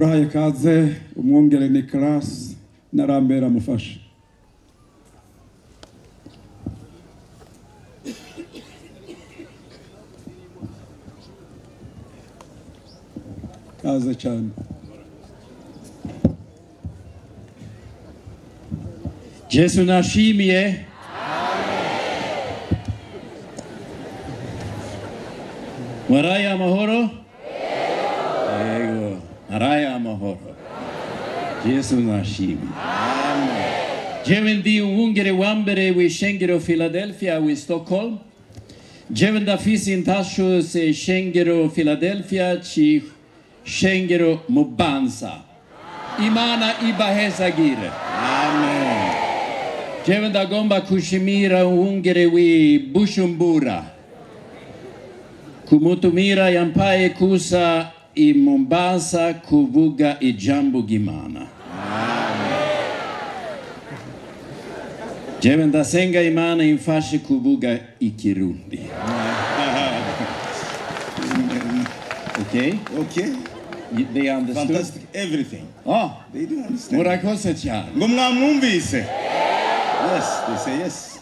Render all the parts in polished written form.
Rahaye kaze umwungere Nicolas narambera mufasha. Kaze cyane. Yesu nashimiye. Waraya amahoro? Yego. Waraya amahoro. Yesu nashimiye. Amen. Jewe ndi umwungere wa mbere w'ishengero Philadelphia wi Stockholm. Jewe ndafise intasho se shengero Philadelphia ci shengero Mubanza. Imana ibahezagire. Amen. Jewe ndagomba kushimira umwungere wi Bujumbura. Kumutumira yampaye kuza i Mombasa kuvuga ijambo ry'Imana. Jewe ndasenga Imana imfashe kuvuga ikirundi. Okay? Okay. They understood? Fantastic. Everything. Oh, They do understand. murakoze cyane. Ngo mwamwumvise? Yes, they say yes.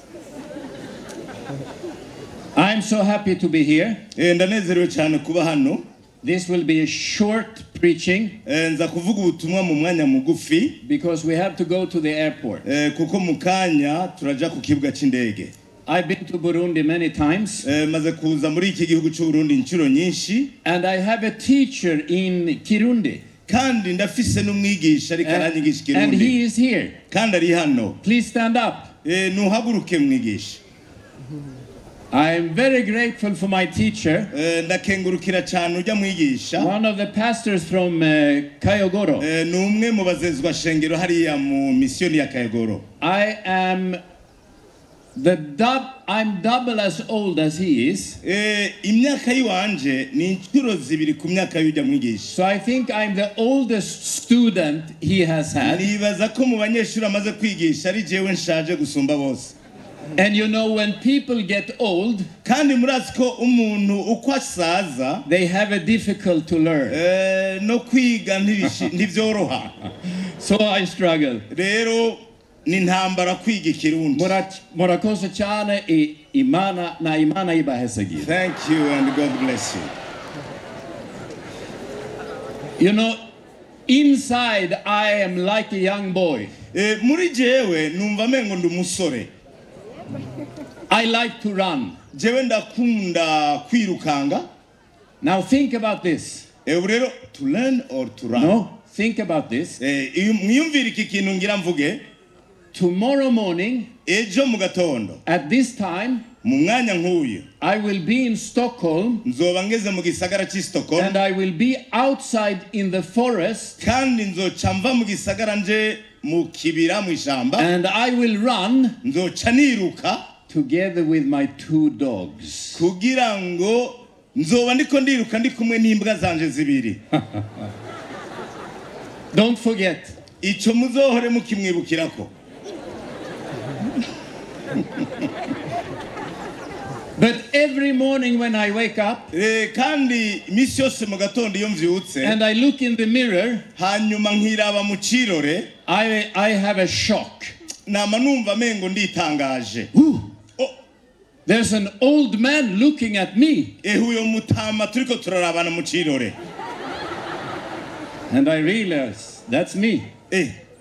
I'm so happy to be here. Ndanezerewe cyane kuba hano. This will be a short preaching Nza kuvuga ubutumwa mu mwanya mugufi because we have to go to the airport. kuko mu kanya turaja ku kibuga c'indege. I've been to Burundi many times. Maze kuza muri iki gihugu cy'u Burundi inshuro nyinshi, And I have a teacher in Kirundi. kandi ndafise n'umwigisha ariko aranyigisha And he Kirundi, is here. kandi ari hano. Please stand up. Nuhaguruke mwigisha. I am very grateful for my teacher, Ndakengurukira cyane ujya mwigisha. one of the pastors from Kayogoro. Ni umwe mu bazezwa shengero hariya mu misiyoni ya Kayogoro. I'm double as old as he is. Imyaka yiwanje ni inshuro zibiri ku myaka y'ujya mwigisha. So I think I'm the oldest student he has had. Nibaza ko mu banyeshuri amaze kwigisha ari jewe nshaje gusumba bose. And you know, when people get old, Kandi murazi ko umuntu uko asaza they have a difficult to learn. no kwiga ntibyoroha. So I struggle. Rero ni ntambara kwiga Ikirundi. Murakoze cyane Imana ibahezagire. Thank you and God bless you. You know, inside I am like a young boy. Muri jewe numva mengo ndi umusore. I like to run. Jewe ndakunda kwirukanga. Now think about this. Rero to learn or to run? No, think about this. Mwiyumvire iki kintu ngira mvuge. Tomorrow morning, Ejo mu gatondo at this time, mu mwanya nk'uyu I will be in Stockholm, nzoba ngeze mu gisagara cy'i Stockholm, and I will be outside in the forest, kandi nzoca mva mu gisagara nje mu kibira mu ishamba, and I will run nzoca niruka together with my 2 dogs. kugira ngo nzoba ndiko ndiruka ndi kumwe n'imbwa zanje zibiri. Don't forget. Ico muzohore mukimwibukirako. But every morning when I wake up Kandi imisi yose mu gatondo iyo mvyutse and I look in the mirror, hanyuma nkiraba mu cirore, I have a shock. nama numva mengo nditangaje. There's an old man looking at me. Uyo mutama turiko turarabana mu cirore. And I realize that's me.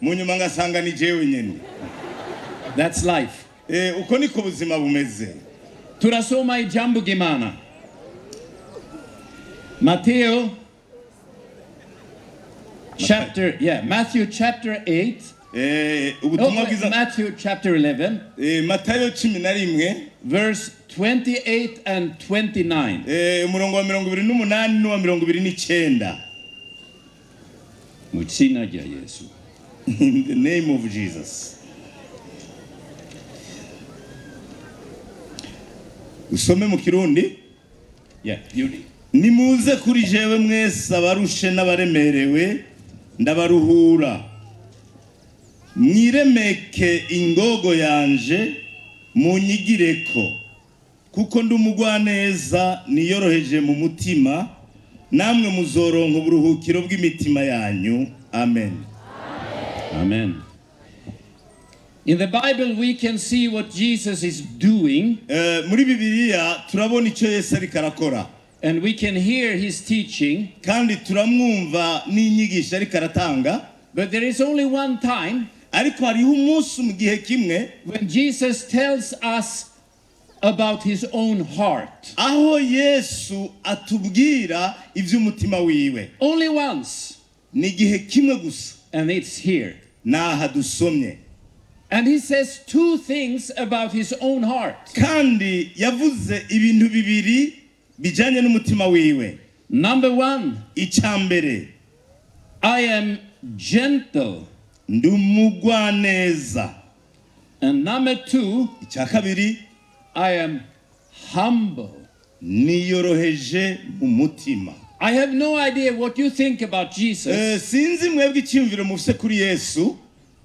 Mu nyuma ngasanga ni jewe nyene. That's life. Uko niko buzima bumeze. Turasoma ijambo ry'Imana. Matthew chapter 8. Ubutumwa bwiza Matthew chapter 11. Matayo 11 verse 28 and 29. Umurongo wa 28 n'uwa 29. Mu izina rya Yesu. In the name of Jesus. Usome mu Kirundi? Yeah, beauty. Nimuze kuri jewe mwese abarushe n'abaremerewe ndabaruhura. Mwiremeke ingogo yanje munyigireko kuko ndi umugwaneza niyoroheje mu mutima namwe muzoronka uburuhukiro bw'imitima yanyu. Amen. Amen. In the Bible we can see what Jesus is doing. Muri Bibiliya turabona icyo Yesu ariko arakora. And we can hear his teaching. Kandi turamwumva n'inyigisho ariko aratanga. But there is only one time ariko hariho umunsi mu gihe kimwe when Jesus tells us about his own heart. Aho Yesu atubwira ivy'umutima wiwe. Only once. Ni gihe kimwe gusa. And it's here. Naha dusomye. And he says two things about his own heart. Kandi yavuze ibintu bibiri bijanye n'umutima wiwe. Number one, icambere, I am gentle. Numugwaneza. And number two, icakabiri, I am humble. Niyoroheje mu mutima. I have no idea what you think about Jesus. Sinzi mwebwe icyumviro mufise kuri Yesu.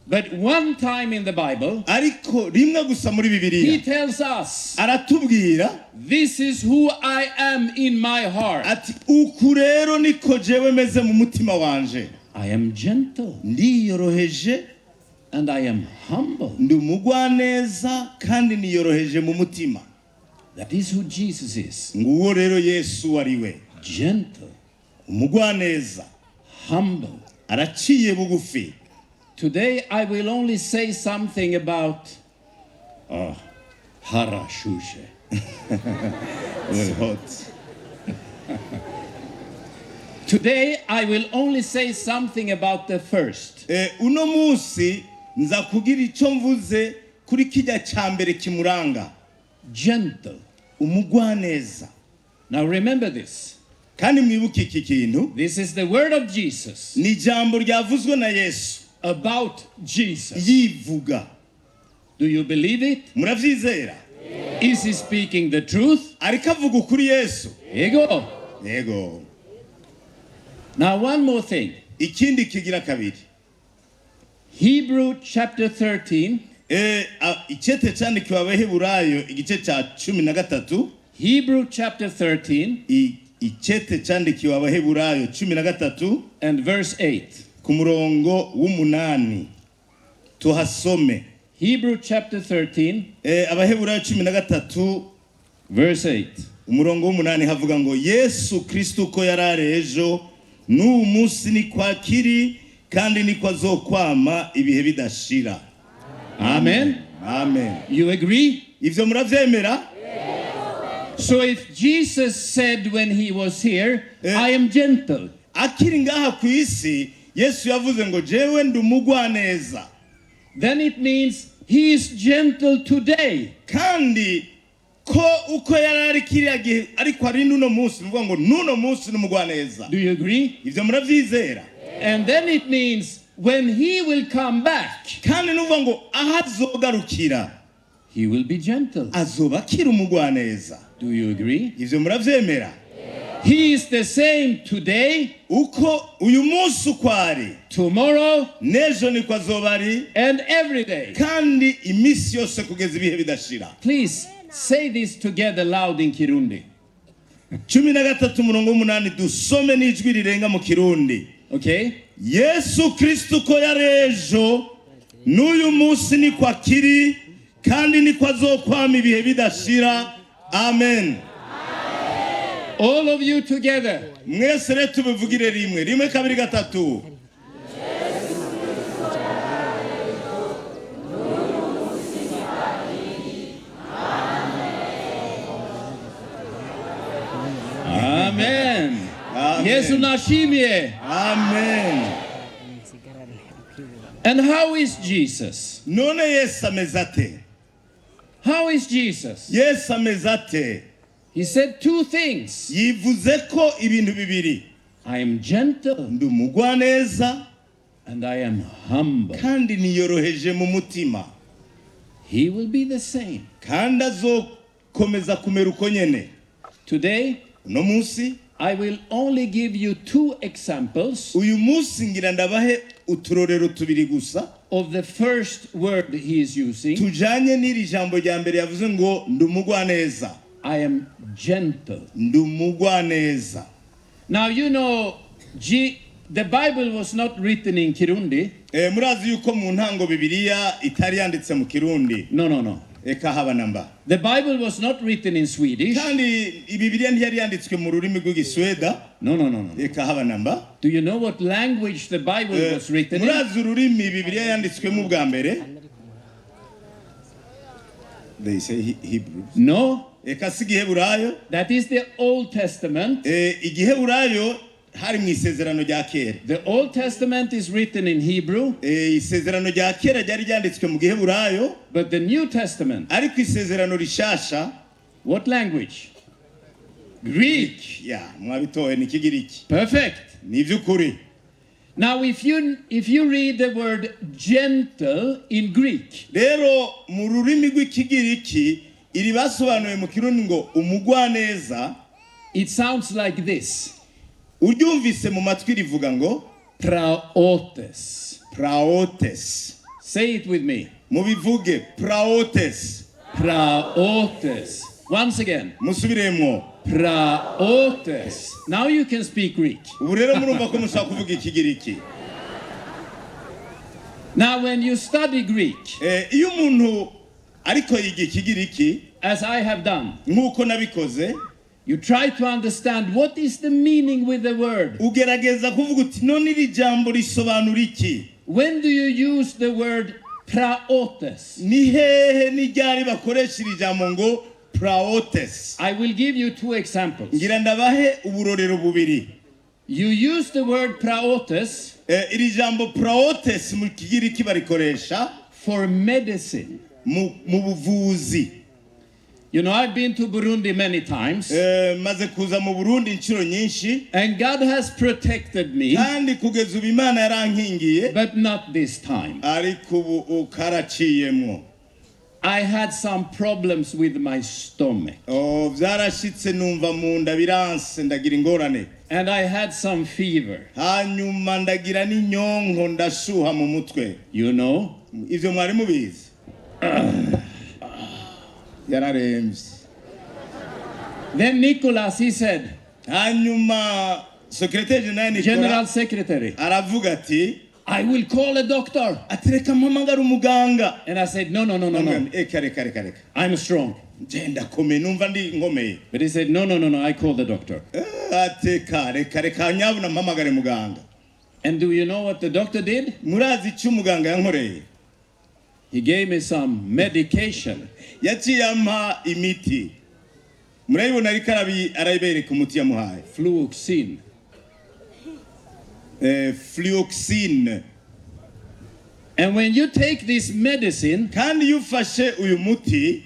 But one time in the Bible, ariko rimwe gusa muri Bibiliya, he tells us, aratubwira, this is who I am in my heart. ati uku rero niko jewe meze mu mutima wanje. I am gentle. Ndiyoroheje. And I am humble. Ndumugwaneza kandi niyoroheje mu mutima. That is who Jesus is. Nguwo rero Yesu ariwe. Gentle. Umugwaneza. Humble. Araciye bugufi. Today I will only say something about harashushe. Very hot. Today I will only say something about the first. Uno musi nza kugira icyo mvuze kuri kijya cyambere kimuranga. Gentle. Umugwaneza. Now remember this. Kandi mwibuke iki kintu. This is the word of Jesus. Ni jambo ryavuzwe na Yesu. About Jesus. Yivuga. Do you believe it? Muravyizera? Is he speaking the truth? Ariko avuga ukuri Yesu. Yego. Yego. Now one more thing. Ikindi kigira kabiri. Hebrew chapter 13. Ichete cyandikiwe Abaheburayo igice cya 13. Hebrew chapter 13. Ichete cyandikiwe Abaheburayo 13 and verse 8. Ku murongo w'umunani tuhasome. Hebrew chapter 13. Abaheburayo 13 verse 8. Umurongo w'umunani havuga ngo Yesu Kristo ko yarare ejo n'uyu munsi ni kwa kiri kandi ni kwa zokwama ibihe bidashira. Amen. Amen. You agree? Ivyo muravyemera? So if Jesus said when he was here, I am gentle. Akiri ngaha ku isi Yesu yavuze ngo jewe ndumugwaneza. Then it means he is gentle today. Kandi ko uko yarari kiriya gihe ariko ari nuno munsi nuvuga ngo nuno munsi numugwaneza. Do you agree? Ivyo muravyizera? And then it means when he will come back, kandi nuvuga ngo ahazogarukira, he will be gentle. Azoba akiri umugwaneza. Do you agree? Ivyo muravyemera? He is the same today, uko uyu munsi ukwari, tomorrow, nejo niko azobari, and every day. Kandi imisi yose kugeza ibihe bidashira. Please say this together loud in Kirundi. 13:8 dusome n'ijwi rirenga mu Kirundi. Okay? Yesu Kristo ko yarejo n'uyu munsi ni kwa kiri kandi ni kwa zokwama ibihe bidashira. Amen. All of you together. Mwese rero tubivugire rimwe kabiri gatatu. Amen. Yesu nashimye. Amen. And how is Jesus? None Yesu ameze ate? How is Jesus? Yesu ameze ate? He said two things. Yivuze ko ibintu bibiri. I am gentle. Ndumugwaneza. And I am humble. Kandi niyoroheje mu mutima. He will be the same. Kandi azokomeza kumera uko nyene. Today, uno munsi, I will only give you two examples. Uyu munsi ngira ndabahe uturorero tubiri gusa. Of the first word he is using. Tujanye n'iri jambo rya mbere yavuze ngo ndumugwaneza. I am gentle. Ndumugwaneza. Now you know, the Bible was not written in Kirundi. Murazi yuko mu ntango Bibiliya itari yanditse mu Kirundi. No. Eka haba namba. The Bible was not written in Swedish. Kandi Bibiliya ntiyari yanditswe mu rurimi rw'Igisweda. No. Eka haba namba. Do you know what language the Bible was written in? Murazi ururimi Bibiliya yanditswemo bwa mbere. They say Hebrew. No. Eka si Igiheburayo. That is the Old Testament. Igiheburayo hari mu isezerano rya kera. The Old Testament is written in Hebrew. Isezerano rya kera ryari ryanditswe mu Giheburayo. But the New Testament. Ariko isezerano rishasha. What language? Greek. Yeah, mwabitoye ni Kigiriki. Perfect. Ni vyukuri. Now if you read the word gentle in Greek. Rero mu rurimi rw'Ikigiriki iri basobanuye mu Kirundi ngo umugwaneza. It sounds like this. Uryumvise mu matwi rivuga ngo praotes. Praotes. Say it with me. Mubivuge praotes. Praotes. Once again. Musubiremo. Praotes. Now you can speak Greek. Ubu rero murumva ko mushaka kuvuga Ikigiriki. Now when you study Greek, iyo umuntu ariko yiga Ikigiriki, as I have done, nkuko nabikoze, you try to understand what is the meaning with the word. Ugerageza kuvuga uti none iri jambo risobanura iki? When do you use the word praotes? Ni hehe ni ryari bakoresha iri jambo ngo praotes? I will give you two examples. Ngira ndabahe uburorero bubiri. You use the word praotes. Iri jambo praotes mu Kigiriki barikoresha for medicine. Mu buvuzi. You know, I've been to Burundi many times. Maze kuza mu Burundi inshuro nyinshi. And God has protected me. Kandi kugeza ubu Imana yarankingiye. But not this time. Ariko ubu ukaraciyemo. I had some problems with my stomach. Vyarashitse numva mu nda biranse ndagira ingorane. And I had some fever. Hanyuma ndagira n'inyonko ndashuha mu mutwe. You know? Ivyo mwari mubizi. Yararemvye. Then Nicolas, he said. Hanyuma Secretary General Nicolas. General Secretary. Aravuga ati. I will call a doctor. Atereka mpamagara umuganga. And I said, no. Reka. I'm strong. Jenda kome numva ndi ngomeye. But he said, no, I call the doctor. Ateka reka nyabuna mpamagare muganga. And do you know what the doctor did? Murazi icyo umuganga yankoreye? He gave me some medication. Yaciye ampa imiti. Murayibona ariko arayibereka umuti yamuhaye. Fluoxetine. Fluoxetine. And when you take this medicine, kandi iyo ufashe uyu muti,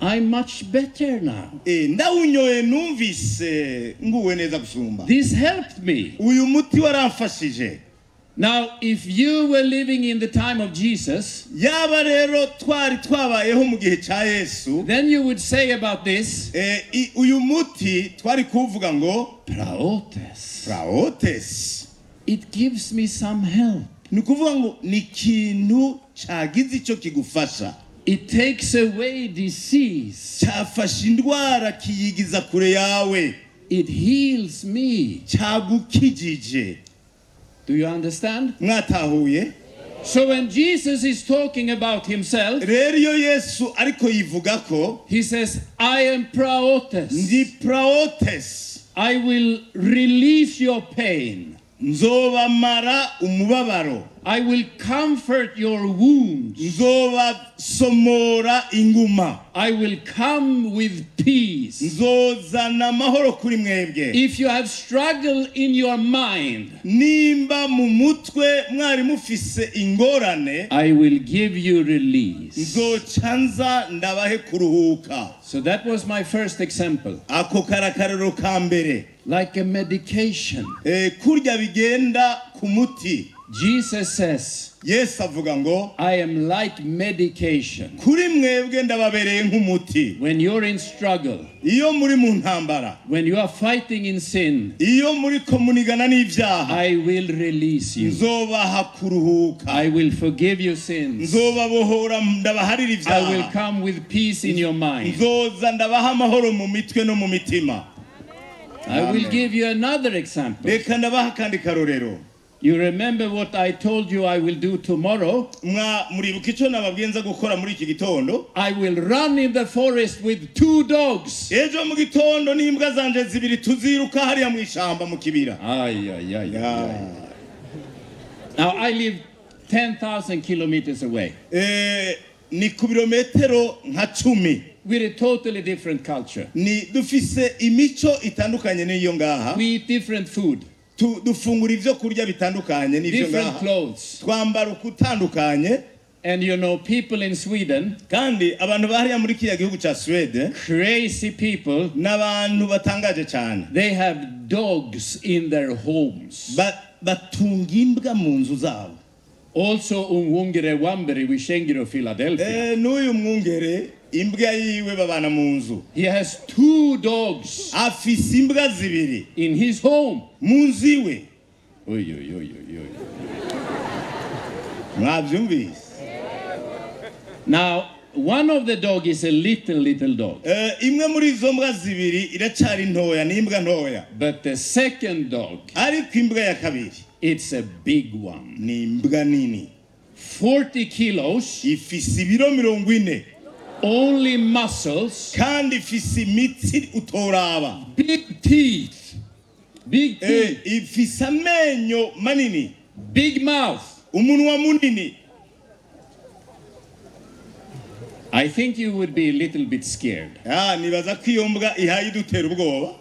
I'm much better now. Ndawunyoye numvise nguwe neza gusumba. This helped me. Uyu muti waramfashije. Now, if you were living in the time of Jesus, yaba rero twari twabayeho mu gihe cya Yesu, then you would say about this, uyu muti twari kuvuga ngo praotes. It gives me some help. Ni kuvuga ngo ni ikintu cyagize icyo kigufasha. It takes away disease. Cyafasha indwara kiyigiza kure yawe. It heals me. Cyagukijije. Do you understand? Mwatahuye? So when Jesus is talking about himself, rero iyo Yesu ariko yivuga ko, he says, I am praotes. Ndi praotes. I will release your pain. Nzobamara umubabaro. I will comfort your wounds. Nzobasomora inguma. I will come with peace. Nzozana amahoro kuri mwebwe. If you have struggled in your mind, nimba mu mutwe mwari mufise ingorane, I will give you release. Nzocanza ndabahe kuruhuka. So that was my first example. Ako karakarero ka mbere. Like a medication. Kurya bigenda ku muti. Jesus says, Yesu avuga ngo I am like medication. kuri mwebwe ndababereye nk'umuti. When you're in struggle, Iyo muri mu ntambara, when you are fighting in sin, iyo muri komunigana n'ivyaha, I will release you. nzobaha kuruhuka. I will forgive your sins. Nzobabohora ndabaharira I will ivyaha. come with peace in your mind. Nzoza ndabaha amahoro mu mitwe no mu mitima. I will Amen. give you another example. Reka ndabaha kandi karorero. You remember what I told you I will do tomorrow? Muribuka ico nababwiye nza gukora muri iki gitondo? I will run in the forest with 2 dogs. Ejo mu gitondo n'imbwa zanje zibiri tuziruka hariya mu ishamba mu kibira. Now I live 10,000 kilometers away Ni ku birometero nka 10. with a totally different culture. Ni dufise imico itandukanye n'iyo ngaha. We eat different food, Dufungura ivyo kurya bitandukanye n'ivyo different ngaha. clothes. Twambara ukutandukanye. And you know, people in Sweden, Kandi abantu bahariya muri kiya gihugu ca Sweden crazy people, n'abantu batangaje cyane. they have dogs in their homes. Batunga imbwa mu nzu zabo. Also, Umwunegere Wambere Wishengiro, Philadelphia. N'uyu mwungere imbwa yiwe babana mu nzu. He has 2 dogs Afise imbwa zibiri in his home. mu nzu iwe. Oy, oy, oy, oy, oy. Mwavyumvise? Now, one of the dog is a little dog. Imwe muri izo mbwa zibiri iracari ntoya, ni imbwa ntoya. But the second dog, Ariko imbwa ya kabiri it's a big one. ni imbwa nini. 40 kilos, Ifise ibiro 40. only muscles, Kandi ifise imitsi utoraba. big teeth, Ifise amenyo manini. big mouth. Umunwa munini. I think you would be a little bit scared. Nibaza ko iyo mbwa ihaye idutera ubwoba.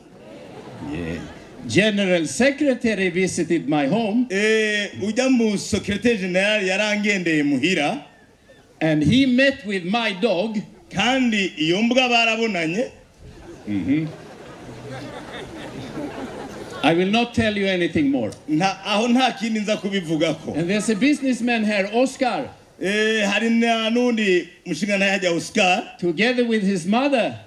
General Secretary visited my home Ujya mu secretary general yarangendeye muhira. and he met with my dog. Kandi iyo mbwa barabonanye. I will not tell you anything more. Aho nta kindi nza kubivugako. And there's a businessman here, Oscar, Hari n'undi mushingana yajya Oscar. together with his mother.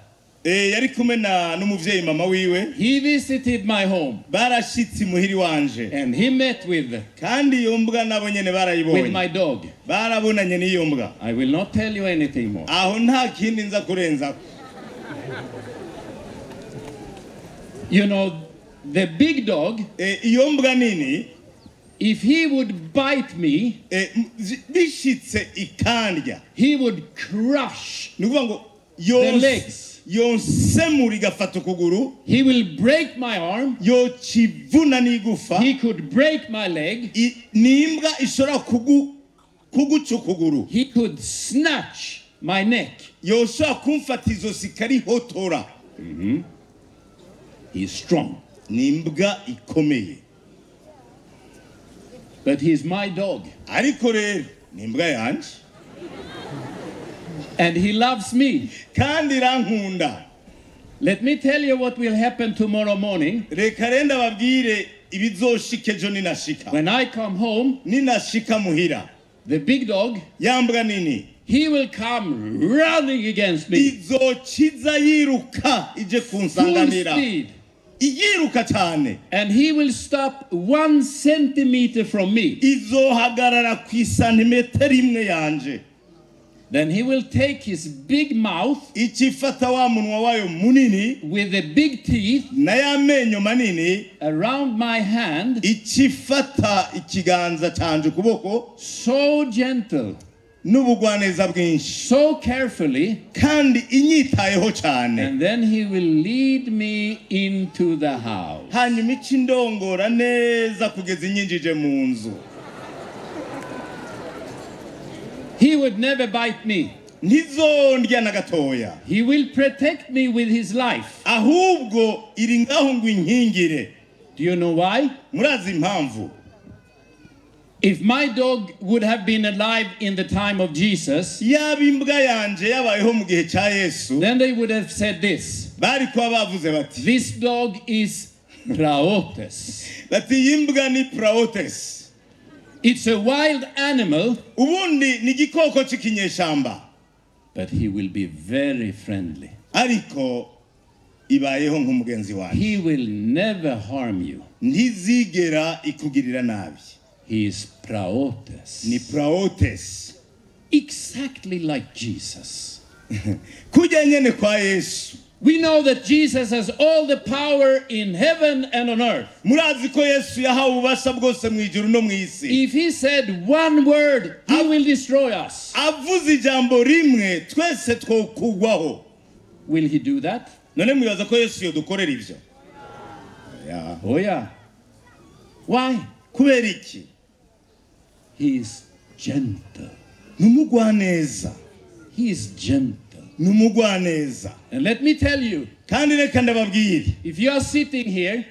Yari kumwe n'umuvyeyi mama wiwe. He visited my home Barashitse muhiri wanje. and he met with Kandi iyo mbwa nabo nyene barayibonye. my dog. Barabonanye n'iyo mbwa. I will not tell you anything more. Aho nta kindi nza kurenzako. You know, the big dog, Iyo mbwa nini if he would bite me, bishitse ikandya. he would crush Nukuvuga ngo the legs. yonsemura igafata ukuguru. He will break my arm. Yocivuna n'igufa. He could break my leg. Ni imbwa ishobora kuguca ukuguru. He could snatch my neck. Yoshobora kumfata izosi karihotora. He's strong. Ni imbwa ikomeye. But he's my dog. Ariko rero ni imbwa yanje. And he loves me. Kandi irankunda. Let me tell you what will happen tomorrow morning. Reka rero ndababwire ibizoshika ejo ninashika. When I come home, Ninashika muhira. the big dog, Ya mbwa nini he will come running against me. izokiza yiruka ije Full kunsanganira. speed. Iyiruka cyane. And he will stop 1 centimeter from me. Izohagarara ku isantimetero imwe yanje. Then he will take his big mouth Ikifata wa munwa wayo munini with the big teeth na ya menyo manini. around my hand, Ikifata ikiganza canje kuboko so gentle, n'ubugwaneza bwinshi. so carefully, Kandi inyitayeho cyane. and then he will lead me into the house. Hanyuma ikindongora neza kugeza inyinjije mu nzu. He would never bite me. Ntizondya na gatoya. He will protect me with his life. Ahubwo iri ngaho ngo inkingire. Do you know why? Murazi impamvu. If my dog would have been alive in the time of Jesus, Yaba imbwa yanje yabayeho mu gihe cya Yesu, then they would have said this: bari kuba bavuze bati this dog is Praotes. iyi mbwa ni Praotes. It's a wild animal, ubundi ni igikoko c'ikinyeshamba, but he will be very friendly. ariko ibayeho nk'umugenzi wawe. He will never harm you. Ntizigera ikugirira nabi. He is praotes. Ni praotes. Exactly like Jesus. Kujya nyene kwa Yesu. We know that Jesus has all the power in heaven and on earth. Murazi ko Yesu yahawe ububasha bwose mu ijuru no mu isi. If he said one word, he will destroy us. Avuze ijambo rimwe twese twokugwaho. Will he do that? None mwibaza ko Yesu yodukorera ivyo? Yeah. Oh yeah. Why? Kubera iki? He is gentle. Numugwaneza. He is gentle. Numugwaneza. And let me tell you, Kandi reka ndababwire, if you are sitting here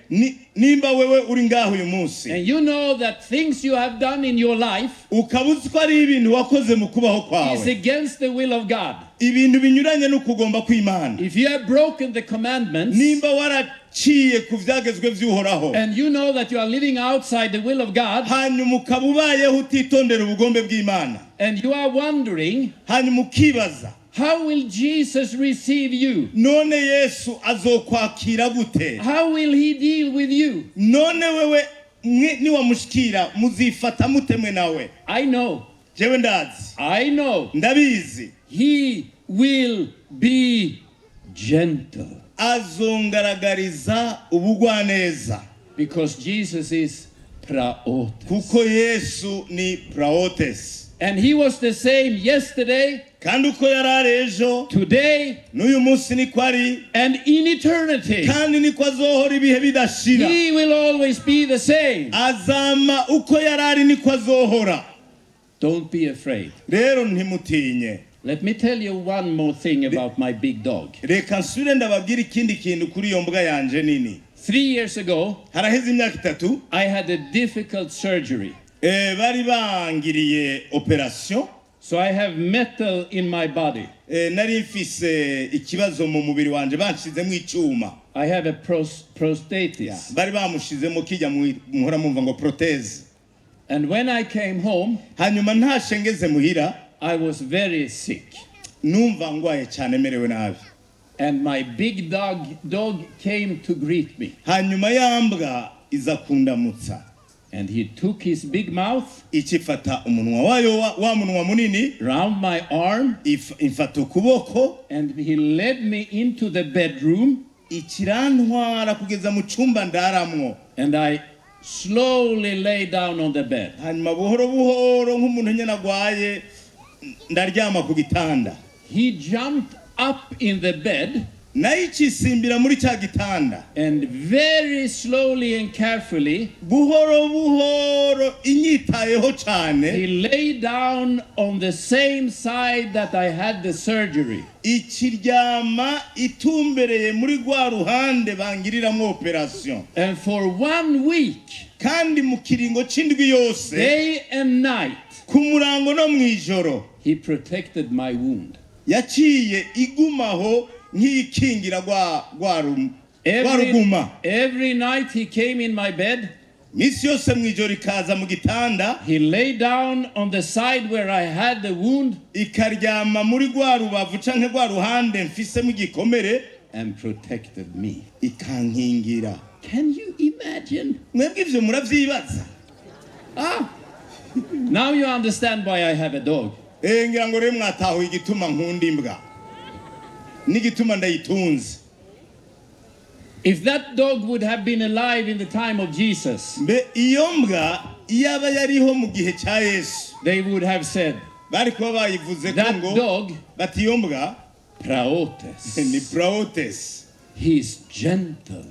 nimba wewe uri ngaho uyu munsi and you know that things you have done in your life ukabuzi ko ari ibintu wakoze mu kubaho is kwawe, against the will of God, ibintu binyuranye n'ukugomba kw'Imana, if you have broken the commandments nimba waraciye ku vyagezwe vy'uhoraho and you know that you are living outside the will of God, hanyuma ukaba ubayeho utitondera ubugombe bw'Imana, and you are wondering, hanyuma ukibaza how will Jesus receive you? none Yesu azokwakira gute? How will he deal with you? None wewe niwamushikira muzifata mutemwe nawe? I know. Jewe ndazi, I know. ndabizi, He will be gentle azongaragariza ubugwaneza, because Jesus is praotes. kuko Yesu ni praotes. And he was the same yesterday, Kandi uko yarari ejo, today, n'uyu munsi niko ari, and in eternity. kandi niko azohora ibihe bidashira. He will always be the same. Azama uko yarari niko azohora. Don't be afraid. Rero ntimutinye. Let me tell you one more thing about my big dog. Reka nsubire ndababwira ikindi kintu kuri iyo mbwa yanje nini. 3 years ago, Haraheze imyaka 3 I had a difficult surgery. bari bangiriye operation. So I have metal in my body. Nari mfise ikibazo mu mubiri wanje banshizemo icuma. I have a prostatitis. Bari bamushizemo kijya muhora mumva ngo prothèse. And when I came home, Hanyuma ntashengeze muhira, I was very sick. numva ngwaye cyane merewe nabi. And my big dog came to greet me. Hanyuma yambwa iza kundamutsa. And he took his big mouth Ikifata umunwa wayo wa munwa munini, round my arm, ifata ukuboko, and he led me into the bedroom, ikirantwara kugeza mu cyumba ndaramwo. and I slowly lay down on the bed. Hanyuma buhoro buhoro nk'umuntu nyene agwaye ndaryama ku gitanda. He jumped up in the bed, Nayicisimbira muri cya gitanda, and very slowly and carefully, buhoro buhoro inyitayeho he cyane, lay down on the same side that I had the surgery. ikiryama itumbereye muri rwa ruhande bangiriramo operation. And for 1 week, Kandi mu kiringo c'indwi yose, day and night, ku murango no mwijoro, he protected my wound. yaciye igumaho nk'ikingira rwa ruguma. Every night he came in my bed. Misi yose mwijoro ikaza mu gitanda, He lay down on the side where I had the wound ikaryama muri rwa rubavu canke rwa ruhande mfisemo igikomere, and protected me. ikankingira. Can you imagine? Mwebwe ivyo muravyibaza? Now you understand why I have a dog. Ngira ngo rero mwatahuye igituma nkunda imbwa n'igituma ndayitunze. If that dog would have been alive in the time of Jesus, Mbe iyo mbwa iyaba yariho mu gihe cya Yesu, they would have said, bari kuba bayivuze ko that ngo dog, bati iyo mbwa ni praotes, praotes, he's gentle,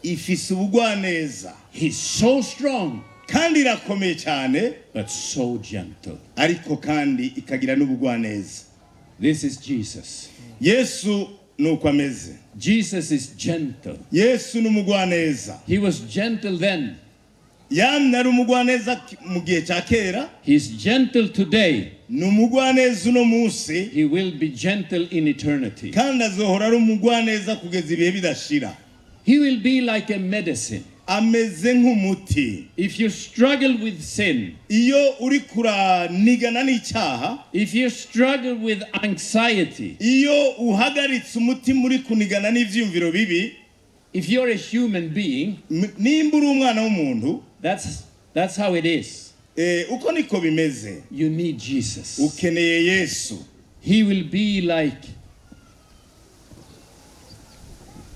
ifise ubugwaneza, he's so strong, kandi irakomeye cyane, but so gentle. ariko kandi ikagira n'ubugwaneza. This is Jesus. Yesu nuko ameze. Jesus is gentle. Yesu n'umugwaneza. He was gentle then. Yamye ari umugwaneza mu gihe cya kera, He's gentle today. n'umugwaneza uno munsi, He will be gentle in eternity. kandi azohora ari umugwaneza kugeza ibihe bidashira. He will be like a medicine. ameze nk'umuti. If you struggle with sin, Iyo uri kuranigana n'icyaha, if you struggle with anxiety, iyo uhagaritse umuti muri kunigana n'ivyumviro bibi, if you're a human being, nimba uri umwana w'umuntu, that's how it is. Uko niko bimeze. You need Jesus. Ukeneye Yesu. He will be like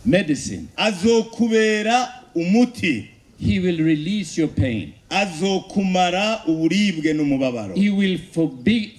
medicine. Azokubera umuti. He will release your pain. Azokumara uburibwe n'umubabaro. He will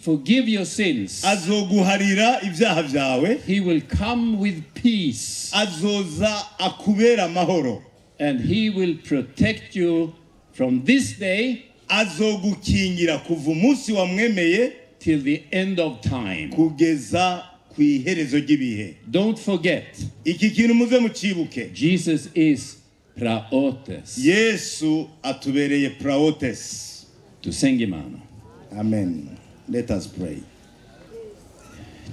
forgive your sins. Azoguharira ibyaha byawe. He will come with peace. Azoza akubera amahoro. And he will protect you from this day azogukingira kuva umunsi wamwemeye till the end of time. Kugeza ku iherezo ry'ibihe. Don't forget. Iki kintu muze mucibuke. Jesus is praotes. Yesu atubereye praotes. Tusenge Imana. Amen. Let us pray.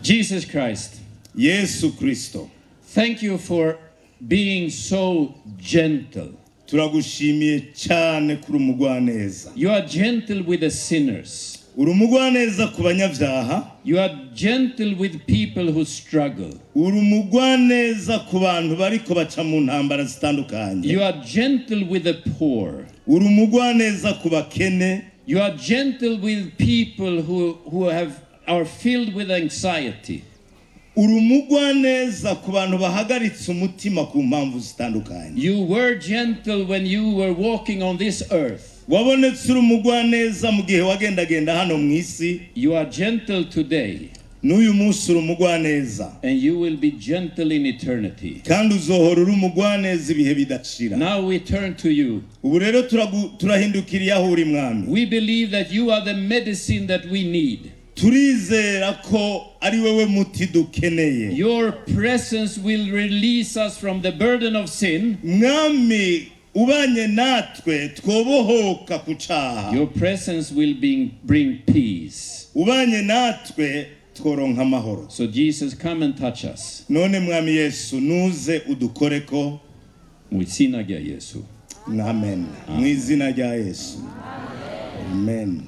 Jesus Christ. Yesu Kristo. Thank you for being so gentle. Turagushimiye cyane kuri umugwaneza. You are gentle with the sinners. Uri umugwaneza ku banyabyaha. You are gentle with people who struggle. Uri umugwaneza ku bantu bariko baca mu ntambara zitandukanye. You are gentle with the poor. Uri umugwaneza ku bakene. You are gentle with people who are filled with anxiety. Uri umugwaneza ku bantu bahagaritse umutima ku mpamvu zitandukanye. You were gentle when you were walking on this earth. Wabonetse uri umugwaneza mu gihe wagendagenda hano mu isi. You are gentle today. N'uyu munsi uri umugwaneza. And you will be gentle in eternity. Kandi uzohora uri umugwaneza ibihe bidashira. Now we turn to you. Ubu rero turahindukiriye aho uri mwami. We believe that you are the medicine that we need. Turizera ko ari wewe muti dukeneye. Your presence will release us from the burden of sin. Mwami ubanye natwe twobohoka ku cyaha. Your presence will bring peace. Ubanye natwe tworonka amahoro. So Jesus, come and touch us. None mwami Yesu nuze udukoreko Mu izina rya Yesu. Amen. Mu izina rya Yesu. Amen.